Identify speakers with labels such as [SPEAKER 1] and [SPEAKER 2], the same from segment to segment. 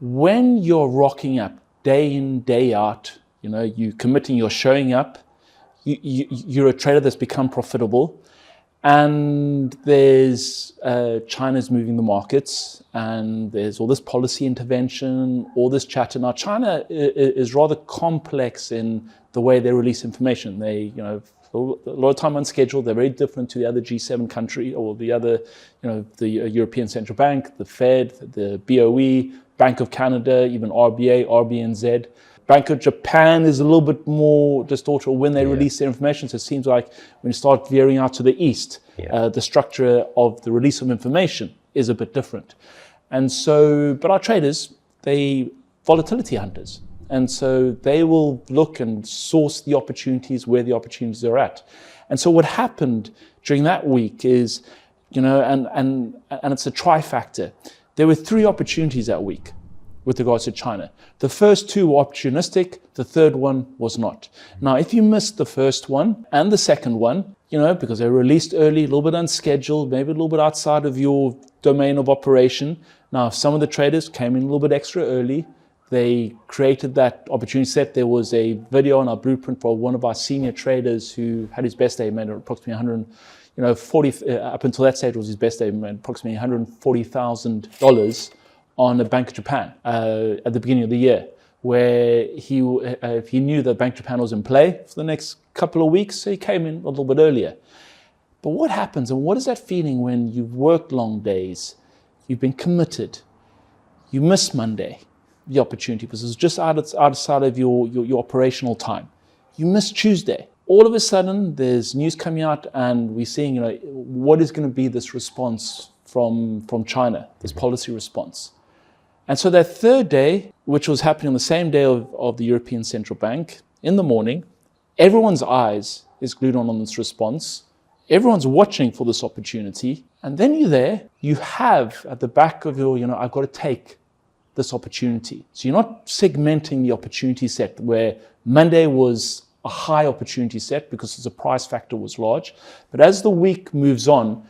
[SPEAKER 1] when you're rocking up day in, day out, you're committing, you're showing up, you're a trader that's become profitable, and there's China's moving the markets, and there's all this policy intervention, all this chatter. Now, China is rather complex in the way they release information. They, a lot of time unscheduled. They're very different to the other G7 country or the other, the European Central Bank, the Fed, the BOE, Bank of Canada, even RBA, RBNZ. Bank of Japan is a little bit more distorted when they release their information. So it seems like when you start veering out to the east, the structure of the release of information is a bit different. And so, but our traders, they volatility hunters. And so they will look and source the opportunities where the opportunities are at. And so what happened during that week is, and it's a trifactor. There were 3 opportunities that week with regards to China. The first 2 were opportunistic, the third one was not. Now, if you missed the first one and the second one, because they were released early, a little bit unscheduled, maybe a little bit outside of your domain of operation. Now, some of the traders came in a little bit extra early. They created that opportunity set. There was a video on our blueprint for one of our senior traders who had his best day, made approximately 140, up until that stage was his best day, made approximately $140,000 on the Bank of Japan at the beginning of the year, where he knew that Bank of Japan was in play for the next couple of weeks, so he came in a little bit earlier. But what happens, and what is that feeling when you've worked long days, you've been committed, you miss Monday, the opportunity, because it's just outside of your operational time. You miss Tuesday. All of a sudden, there's news coming out, and we're seeing, what is going to be this response from China, this policy response. And so that third day, which was happening on the same day of the European Central Bank, in the morning, everyone's eyes is glued on this response. Everyone's watching for this opportunity. And then you're there, you have at the back of your, I've got to take this opportunity. So you're not segmenting the opportunity set where Monday was a high opportunity set because the price factor was large. But as the week moves on,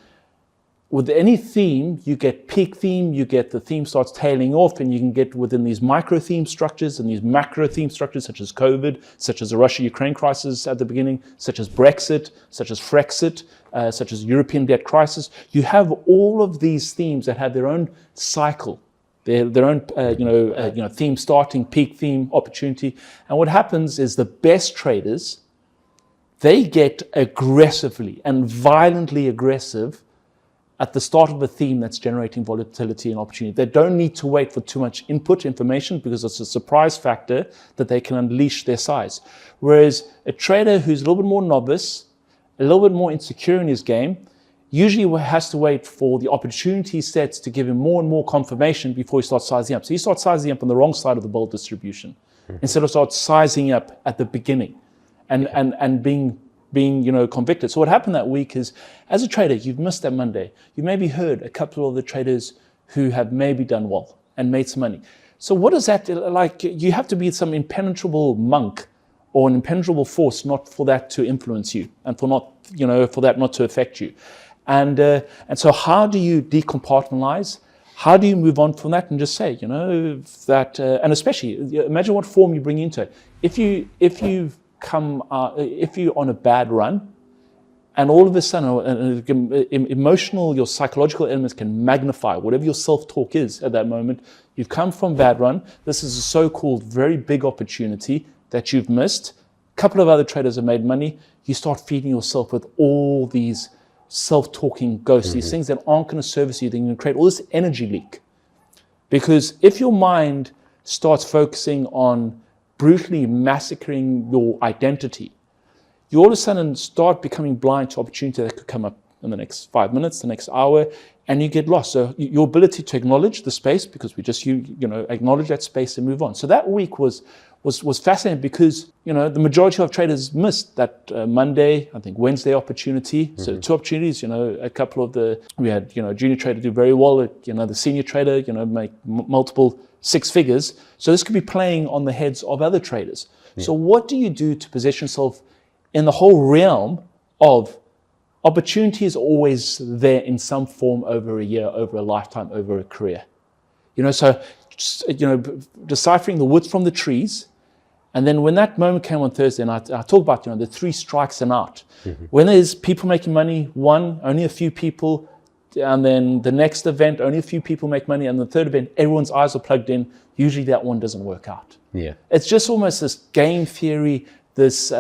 [SPEAKER 1] with any theme, you get peak theme, you get the theme starts tailing off, and you can get within these micro theme structures and these macro theme structures, such as COVID, such as the Russia-Ukraine crisis at the beginning, such as Brexit, such as Frexit, such as European debt crisis. You have all of these themes that have their own cycle, their own theme starting, peak theme, opportunity. And what happens is the best traders, they get aggressively and violently aggressive at the start of a theme that's generating volatility and opportunity. They don't need to wait for too much input information because it's a surprise factor that they can unleash their size. Whereas a trader who's a little bit more novice, a little bit more insecure in his game, usually has to wait for the opportunity sets to give him more and more confirmation before he starts sizing up. So he starts sizing up on the wrong side of the bold distribution instead of start sizing up at the beginning and being convicted. So what happened that week is, as a trader, you've missed that Monday. You maybe heard a couple of the traders who have maybe done well and made some money. So what is that like? You have to be some impenetrable monk or an impenetrable force not for that to influence you and for that not to affect you. And so how do you decompartmentalize? How do you move on from that and just say, that, and especially imagine what form you bring into it. If you're on a bad run, and all of a sudden, emotional, your psychological elements can magnify whatever your self-talk is at that moment. You've come from bad run. This is a so-called very big opportunity that you've missed. A couple of other traders have made money. You start feeding yourself with all these self-talking ghosts, these things that aren't going to service you. They're going to create all this energy leak. Because if your mind starts focusing on brutally massacring your identity, you all of a sudden start becoming blind to opportunity that could come up in the next 5 minutes, the next hour, and you get lost. So your ability to acknowledge the space, because we just acknowledge that space and move on. So that week was fascinating because the majority of traders missed that Monday, I think Wednesday opportunity. So 2 opportunities. A couple of we had junior trader do very well. The senior trader make multiple 6 figures. So this could be playing on the heads of other traders. Yeah. So what do you do to position yourself in the whole realm of opportunity is always there in some form over a year, over a lifetime, over a career. So deciphering the woods from the trees. And then when that moment came on Thursday, and I talk about, the 3 strikes and out. When there's people making money, only a few people, and then the next event, only a few people make money, and the third event, everyone's eyes are plugged in. Usually that one doesn't work out.
[SPEAKER 2] Yeah.
[SPEAKER 1] It's just almost this game theory, this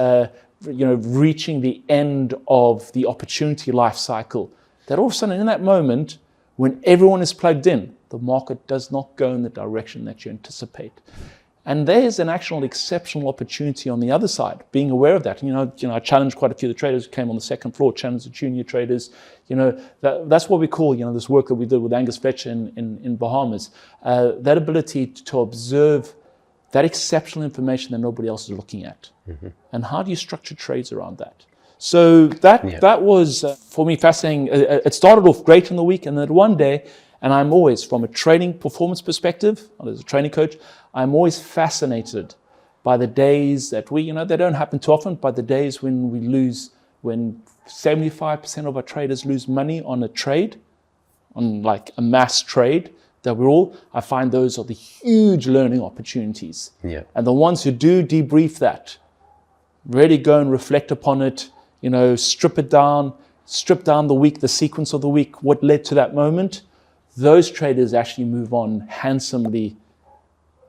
[SPEAKER 1] reaching the end of the opportunity life cycle. That all of a sudden, in that moment, when everyone is plugged in, the market does not go in the direction that you anticipate. And there's an actual exceptional opportunity on the other side, being aware of that. I challenged quite a few of the traders who came on the second floor, challenged the junior traders. That's what we call, this work that we did with Angus Fletcher in Bahamas. That ability to observe that exceptional information that nobody else is looking at. And how do you structure trades around that? So that was, for me, fascinating. It started off great in the week, and then one day, and I'm always, from a trading performance perspective, as a training coach, I'm always fascinated by the days that they don't happen too often, but the days when we lose, when 75% of our traders lose money on a trade, on like a mass trade, I find those are the huge learning opportunities.
[SPEAKER 2] Yeah.
[SPEAKER 1] And the ones who do debrief that, really go and reflect upon it, strip down the week, the sequence of the week, what led to that moment, those traders actually move on handsomely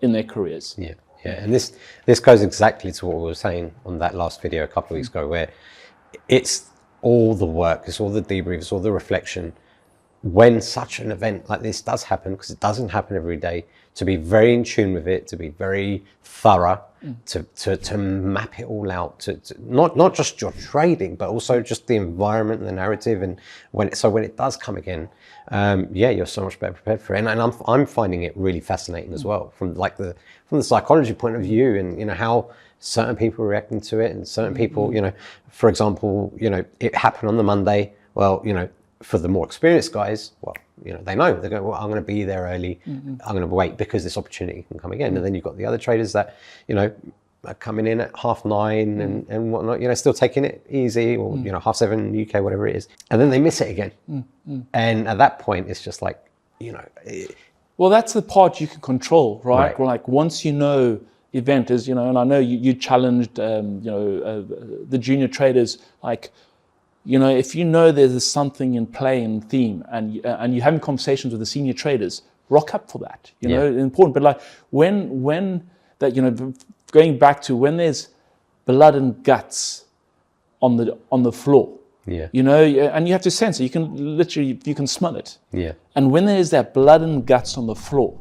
[SPEAKER 1] in their careers.
[SPEAKER 2] Yeah, and this goes exactly to what we were saying on that last video a couple of weeks ago, where it's all the work, it's all the debrief, it's all the reflection. When such an event like this does happen, because it doesn't happen every day, to be very in tune with it, to be very thorough, to map it all out, to not just your trading, but also just the environment and the narrative. And when it does come again, you're so much better prepared for it. And I'm finding it really fascinating as well, from the psychology point of view, and how certain people are reacting to it, and certain people, for example, it happened on the Monday. Well, for the more experienced guys, they know, they go, well, I'm going to be there early. I'm going to wait because this opportunity can come again. And then you've got the other traders that, are coming in at 9:30 and whatnot, still taking it easy, or, 7:30 UK, whatever it is. And then they miss it again. And at that point, it's just like,
[SPEAKER 1] well, that's the part you can control, right? Well, like once event is, and I know you challenged, the junior traders, like, if there's something in play and theme, and you're having conversations with the senior traders, rock up for that. Important. But like when that, going back to when there's blood and guts on the floor, and you have to sense it. You can smell it.
[SPEAKER 2] Yeah.
[SPEAKER 1] And when there's that blood and guts on the floor,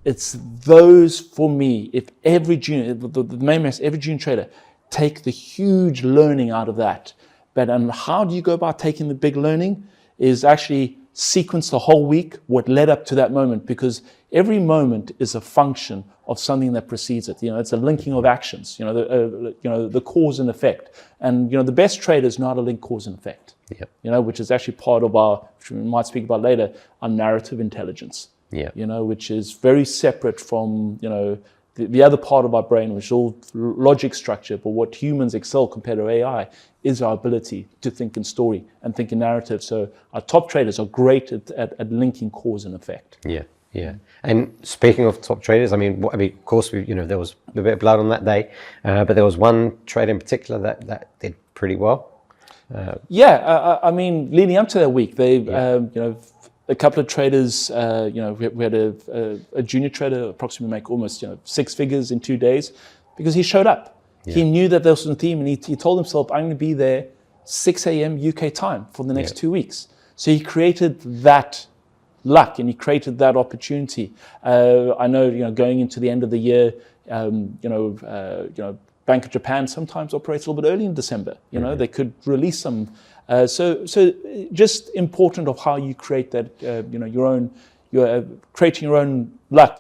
[SPEAKER 1] it's those, for me, if every junior, the main message, every junior trader, take the huge learning out of that. But how do you go about taking the big learning is actually sequence the whole week, what led up to that moment, because every moment is a function of something that precedes it. It's a linking of actions, the cause and effect. And, the best traders know how to link cause and effect, which is actually part of which we might speak about later, our narrative intelligence, which is very separate from, the other part of our brain, which is all logic structure, but what humans excel compared to AI is our ability to think in story and think in narrative. So our top traders are great at linking cause and effect.
[SPEAKER 2] Yeah. And speaking of top traders, of course, there was a bit of blood on that day, but there was one trader in particular that did pretty well.
[SPEAKER 1] Leading up to that week, a couple of traders, we had a junior trader approximately make almost 6 figures in 2 days because he showed up. Yeah. He knew that there was some theme, and he told himself, I'm going to be there 6 a.m. UK time for the next 2 weeks. So he created that luck, and he created that opportunity. I know, going into the end of the year, Bank of Japan sometimes operates a little bit early in December. They could release some. So just important of how you create that, you're creating your own luck.